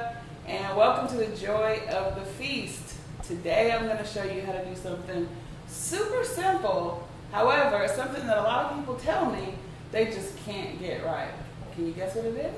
Lisa, and welcome to the Joy of the Feast. Today I'm going to show you how to do something super simple. However, it's something that a lot of people tell me they just can't get right. Can you guess what it is?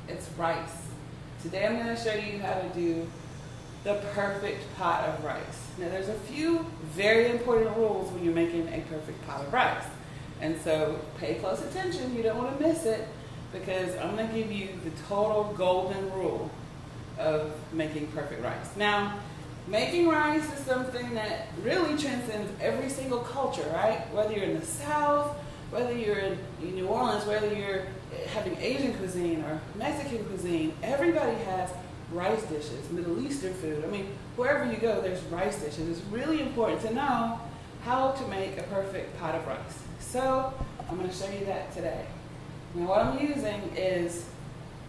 It's rice. Today I'm going to show you how to do the perfect pot of rice. Now there's a few very important rules when you're making a perfect pot of rice. And so pay close attention, you don't want to miss it, because I'm going to give you the total golden rule of making perfect rice. Now, making rice is something that really transcends every single culture, right? Whether you're in the South, whether you're in New Orleans, whether you're having Asian cuisine or Mexican cuisine, everybody has rice dishes, Middle Eastern food. I mean, wherever you go, there's rice dishes. It's really important to know how to make a perfect pot of rice. So, I'm going to show you that today. Now what I'm using is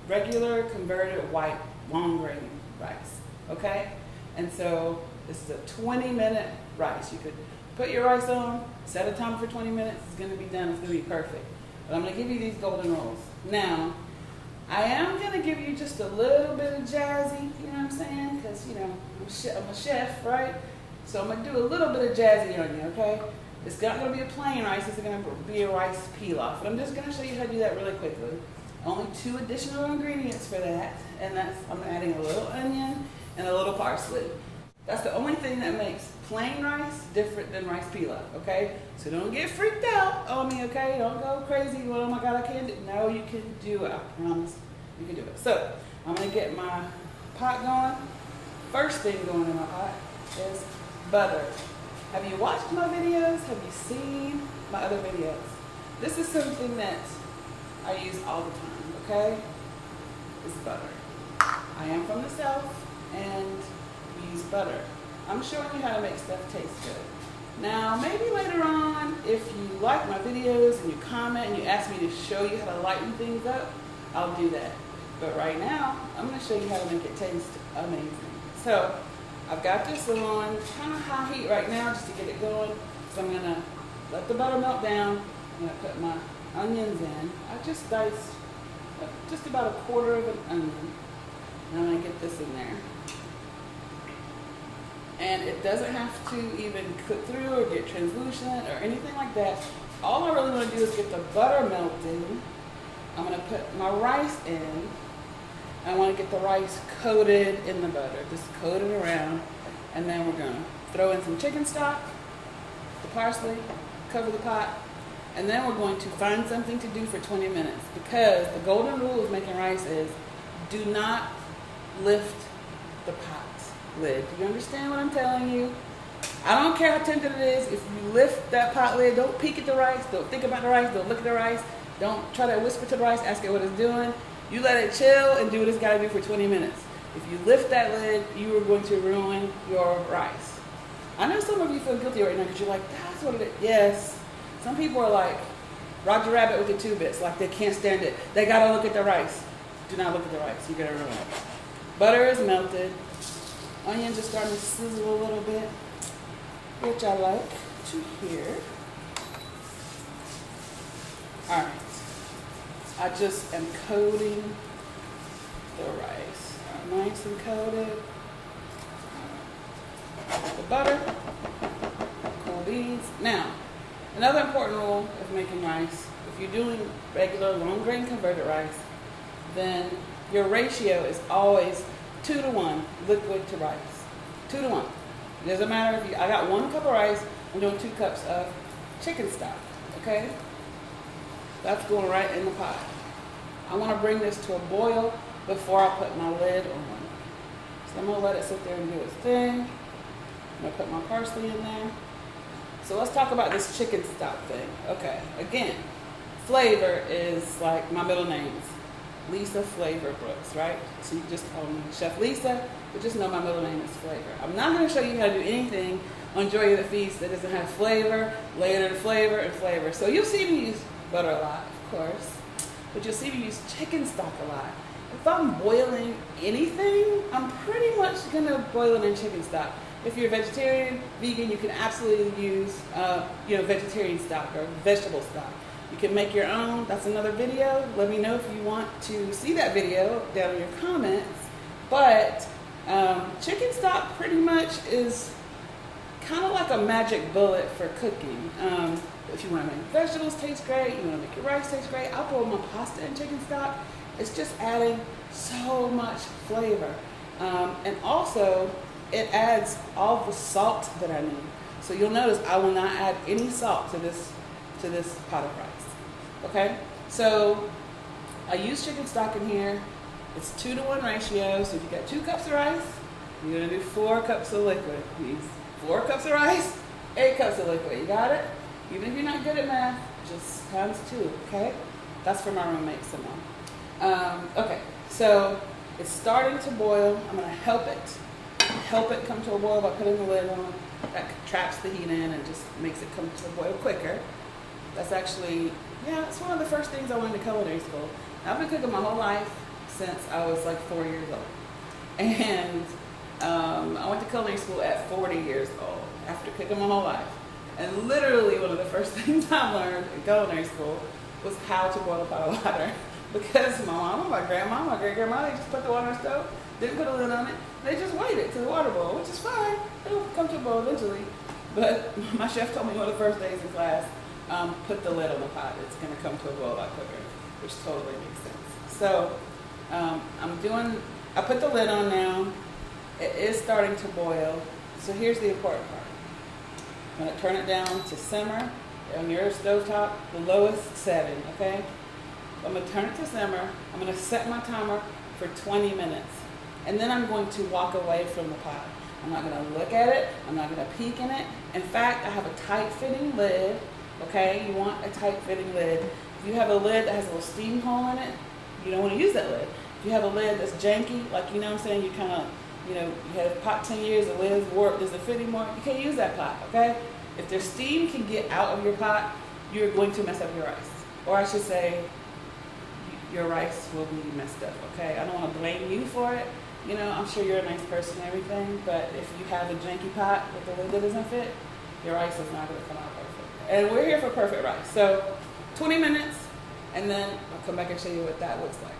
regular converted white long grain rice, okay? And so this is a 20-minute rice. You could put your rice on, set a timer for 20 minutes, it's gonna be done, it's gonna be perfect. But I'm gonna give you these golden rules. Now, I am gonna give you just a little bit of jazzy, you know what I'm saying? Because, you know, I'm a chef, right? So I'm gonna do a little bit of jazzy on you, okay? It's not going to be a plain rice, it's going to be a rice pilaf. And I'm just going to show you how to do that really quickly. Only 2 additional ingredients for that, and that's, I'm adding a little onion and a little parsley. That's the only thing that makes plain rice different than rice pilaf, okay? So don't get freaked out on me, okay? Don't go crazy, well, oh my God, I can't do it. No, you can do it, I promise you can do it. So, I'm going to get my pot going. First thing going in my pot is butter. Have you watched my videos? Have you seen my other videos? This is something that I use all the time, okay? It's butter. I am from the South and we use butter. I'm showing you how to make stuff taste good. Now, maybe later on, if you like my videos and you comment and you ask me to show you how to lighten things up, I'll do that. But right now, I'm going to show you how to make it taste amazing. So, I've got this on kind of high heat right now just to get it going. So I'm going to let the butter melt down. I'm going to put my onions in. I just diced just about a quarter of an onion. And I'm going to get this in there. And it doesn't have to even cook through or get translucent or anything like that. All I really want to do is get the butter melted. I'm going to put my rice in. I want to get the rice coated in the butter, just coat it around, and then we're going to throw in some chicken stock, the parsley, cover the pot, and then we're going to find something to do for 20 minutes, because the golden rule of making rice is do not lift the pot lid. Do you understand what I'm telling you? I don't care how tempting it is. If you lift that pot lid, don't peek at the rice, don't think about the rice, don't look at the rice, don't try to whisper to the rice, ask it what it's doing. You let it chill and do what it's got to do for 20 minutes. If you lift that lid, you are going to ruin your rice. I know some of you feel guilty right now because you're like, that's what it is. Yes. Some people are like Roger Rabbit with the 2 bits, like they can't stand it. They got to look at the rice. Do not look at the rice. You're going to ruin it. Butter is melted. Onions are starting to sizzle a little bit, which I like to hear. All right. I just am coating the rice. Nice and coated. The butter, cool beans. Now, another important rule of making rice, if you're doing regular long grain converted rice, then your ratio is always 2 to 1 liquid to rice. 2 to 1. It doesn't matter if I got 1 cup of rice, I'm doing 2 cups of chicken stock, okay? That's going right in the pot. I want to bring this to a boil before I put my lid on. So I'm going to let it sit there and do its thing. I'm going to put my parsley in there. So let's talk about this chicken stock thing. Okay, again, flavor is like my middle name's Lisa Flavor Brooks, right? So you just call me Chef Lisa, but just know my middle name is Flavor. I'm not going to show you how to do anything on Joy of the Feast that doesn't have flavor, layered in flavor, and flavor. So you'll see me use butter a lot, of course, but you'll see me use chicken stock a lot. If I'm boiling anything, I'm pretty much going to boil it in chicken stock. If you're vegetarian, vegan, you can absolutely use vegetarian stock or vegetable stock. You can make your own. That's another video. Let me know if you want to see that video down in your comments. But chicken stock pretty much is kind of like a magic bullet for cooking. If you want to make vegetables taste great, you want to make your rice taste great, I'll boil my pasta in chicken stock. It's just adding so much flavor. And also, it adds all the salt that I need. So you'll notice I will not add any salt to this pot of rice. Okay? So I use chicken stock in here. It's 2-to-1 ratio. So if you got 2 cups of rice, you're gonna do 4 cups of liquid. Means 4 cups of rice, 8 cups of liquid. You got it? Even if you're not good at math, just times 2. Okay? That's for my roommate Simone. Okay. So it's starting to boil. I'm gonna help it come to a boil by putting the lid on. That traps the heat in and just makes it come to a boil quicker. That's actually, yeah, it's one of the first things I went to culinary school. I've been cooking my whole life since I was like 4 years old. And I went to culinary school at 40 years old after cooking my whole life. And literally one of the first things I learned in culinary school was how to boil a pot of water. Because my mama, my grandma, my great-grandma, they just put the water on the stove, didn't put a lid on it. They just waited till the water boiled, which is fine. It'll come to a boil eventually. But my chef told me one of the first days in class, put the lid on the pot. It's going to come to a boil a lot quicker, which totally makes sense. So I put the lid on now. It is starting to boil. So here's the important part. I'm going to turn it down to simmer on your stovetop, the lowest setting, okay? I'm going to turn it to simmer. I'm going to set my timer for 20 minutes. And then I'm going to walk away from the pot. I'm not going to look at it. I'm not going to peek in it. In fact, I have a tight-fitting lid, okay? You want a tight-fitting lid. If you have a lid that has a little steam hole in it, you don't want to use that lid. If you have a lid that's janky, like, you know what I'm saying, you kind of, you know, you had a pot 10 years, the lid's warped, doesn't fit anymore, you can't use that pot, okay? If the steam can get out of your pot, you're going to mess up your rice. Or I should say, your rice will be messed up, okay? I don't want to blame you for it. You know, I'm sure you're a nice person and everything, but if you have a janky pot with the lid that doesn't fit, your rice is not going to come out perfect. And we're here for perfect rice. So 20 minutes, and then I'll come back and show you what that looks like.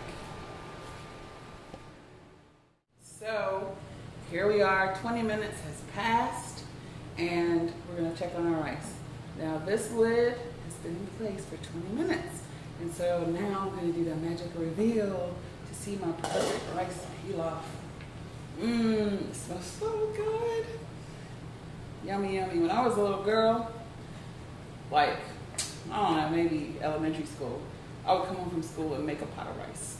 So here we are, 20 minutes has passed, and we're going to check on our rice. Now this lid has been in place for 20 minutes. And so now I'm going to do the magic reveal to see my perfect rice pilaf. It smells so good. Yummy, yummy. When I was a little girl, like, I don't know, maybe elementary school, I would come home from school and make a pot of rice.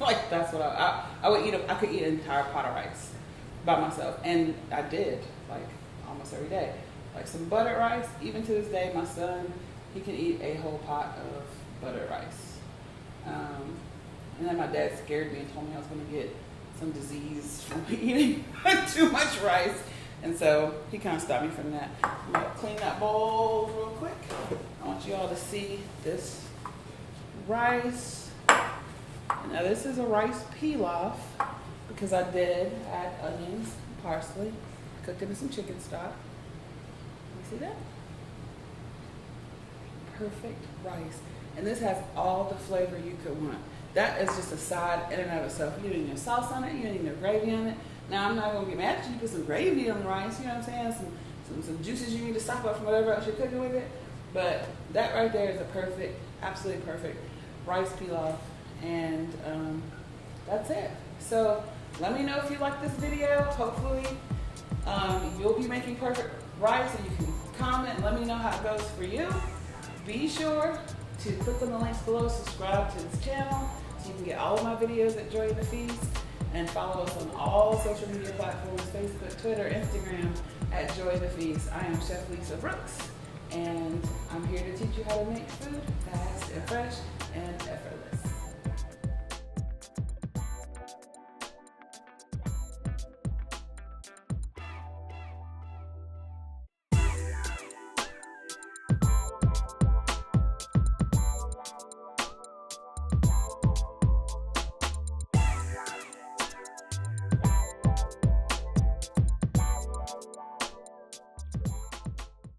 Like, that's what I would eat. I could eat an entire pot of rice by myself. And I did, like, almost every day. Like some buttered rice, even to this day, my son, he can eat a whole pot of buttered rice. And then my dad scared me and told me I was going to get some disease from eating too much rice. And so he kind of stopped me from that. I'm going to clean that bowl real quick. I want you all to see this rice. Now this is a rice pilaf because I did add onions, parsley, cooked it in some chicken stock. You see that? Perfect rice. And this has all the flavor you could want. That is just a side in and of itself. You don't need no sauce on it. You don't need no gravy on it. Now, I'm not going to get mad at you. Put some gravy on the rice. You know what I'm saying? Some juices you need to stop up from whatever else you're cooking with it. But that right there is a perfect, absolutely perfect rice pilaf. And that's it. So let me know if you like this video. Hopefully you'll be making perfect rice, and you can comment and let me know how it goes for you. Be sure to click on the links below, subscribe to this channel so you can get all of my videos at Joy the Feast, and follow us on all social media platforms, Facebook, Twitter, Instagram at Joy the Feast. I am Chef Lisa Brooks, and I'm here to teach you how to make food fast and fresh and effortless.